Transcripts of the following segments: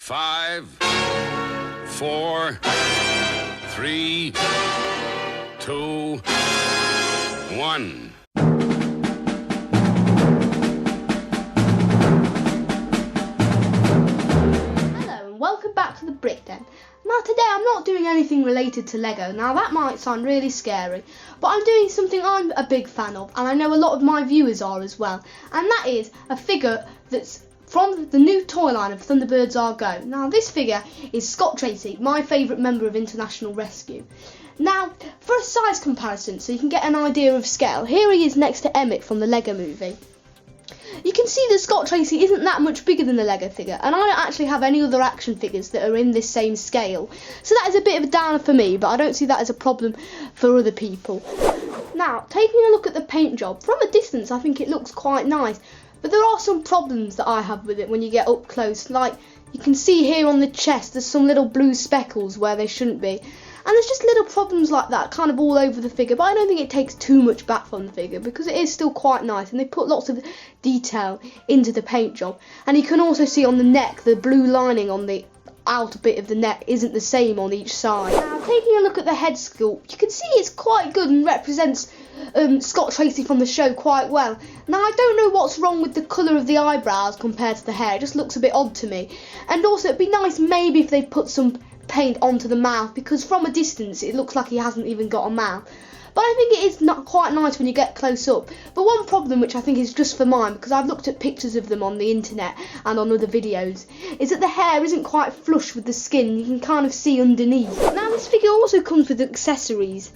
5, 4, 3, 2, 1. Welcome back to the Brick Den. Now today I'm not doing anything related to Lego. Now that might sound really scary, but I'm doing something I'm a big fan of, and I know a lot of my viewers are as well, and that is a figure that's from the new toy line of Thunderbirds Are Go. Now this figure is Scott Tracy, my favourite member of International Rescue. Now for a size comparison, so you can get an idea of scale, here he is next to Emmett from the Lego movie. You can see that Scott Tracy isn't that much bigger than the Lego figure, and I don't actually have any other action figures that are in this same scale. So that is a bit of a downer for me, but I don't see that as a problem for other people. Now, taking a look at the paint job, from a distance I think it looks quite nice, but there are some problems that I have with it when you get up close. Like, you can see here on the chest there's some little blue speckles where they shouldn't be. And there's just little problems like that kind of all over the figure, but I don't think it takes too much back from the figure because it is still quite nice, and they put lots of detail into the paint job. And you can also see on the neck, the blue lining on the outer bit of the neck isn't the same on each side. Now taking a look at the head sculpt, you can see it's quite good and represents Scott Tracy from the show quite well. Now I don't know what's wrong with the colour of the eyebrows compared to the hair, it just looks a bit odd to me. And also it'd be nice maybe if they put some paint onto the mouth, because from a distance it looks like he hasn't even got a mouth. But I think it is not quite nice when you get close up. But one problem, which I think is just for mine, because I've looked at pictures of them on the internet and on other videos, is that the hair isn't quite flush with the skin. You can kind of see underneath. Now this figure also comes with accessories.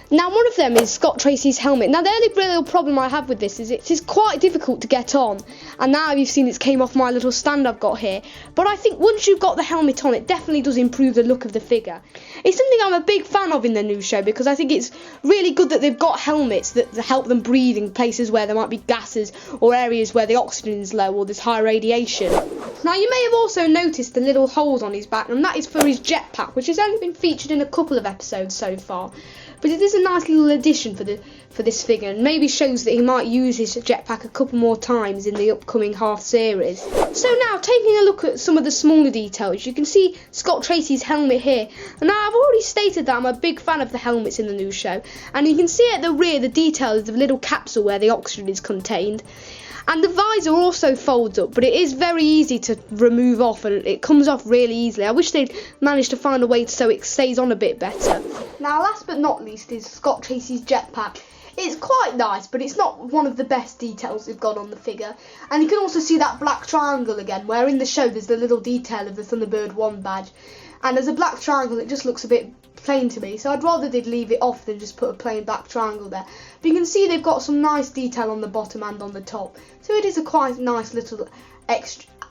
Now one of them is Scott Tracy's helmet. Now the only real problem I have with this is it is quite difficult to get on. And now you've seen it came off my little stand I've got here. But I think once you've got the helmet on, it definitely does improve the look of the figure. It's something I'm a big fan of in the new show, because I think it's really good that they've got helmets that help them breathe in places where there might be gases or areas where the oxygen is low or there's high radiation. Now you may have also noticed the little holes on his back, and that is for his jetpack, which has only been featured in a couple of episodes so far. But it is a nice little addition for this figure, and maybe shows that he might use his jetpack a couple more times in the upcoming half series. So now, taking a look at some of the smaller details, you can see Scott Tracy's helmet here. And now I've already stated that I'm a big fan of the helmets in the new show, and you can see at the rear the detail of the little capsule where the oxygen is contained. And the visor also folds up, but it is very easy to remove off, and it comes off really easily. I wish they'd managed to find a way so it stays on a bit better. Now last but not least is Scott Tracy's jetpack. It's quite nice, but it's not one of the best details they've got on the figure. And you can also see that black triangle again, where in the show there's the little detail of the Thunderbird 1 badge. And as a black triangle, it just looks a bit plain to me, so I'd rather they'd leave it off than just put a plain black triangle there. But you can see they've got some nice detail on the bottom and on the top, so it is a quite nice little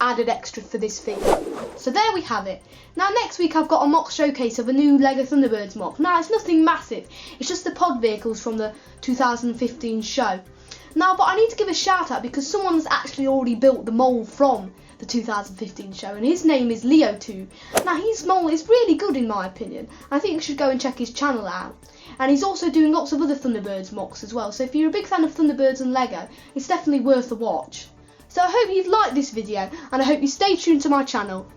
added extra for this figure. So there we have it. Now next week I've got a mock showcase of a new Lego Thunderbirds mock. Now it's nothing massive, it's just the pod vehicles from the 2015 show. Now but I need to give a shout out because someone's actually already built the mould from the 2015 show, and his name is Leo2. Now his mould is really good in my opinion. I think you should go and check his channel out. And he's also doing lots of other Thunderbirds mocks as well, so if you're a big fan of Thunderbirds and Lego, it's definitely worth a watch. So I hope you've liked this video, and I hope you stay tuned to my channel.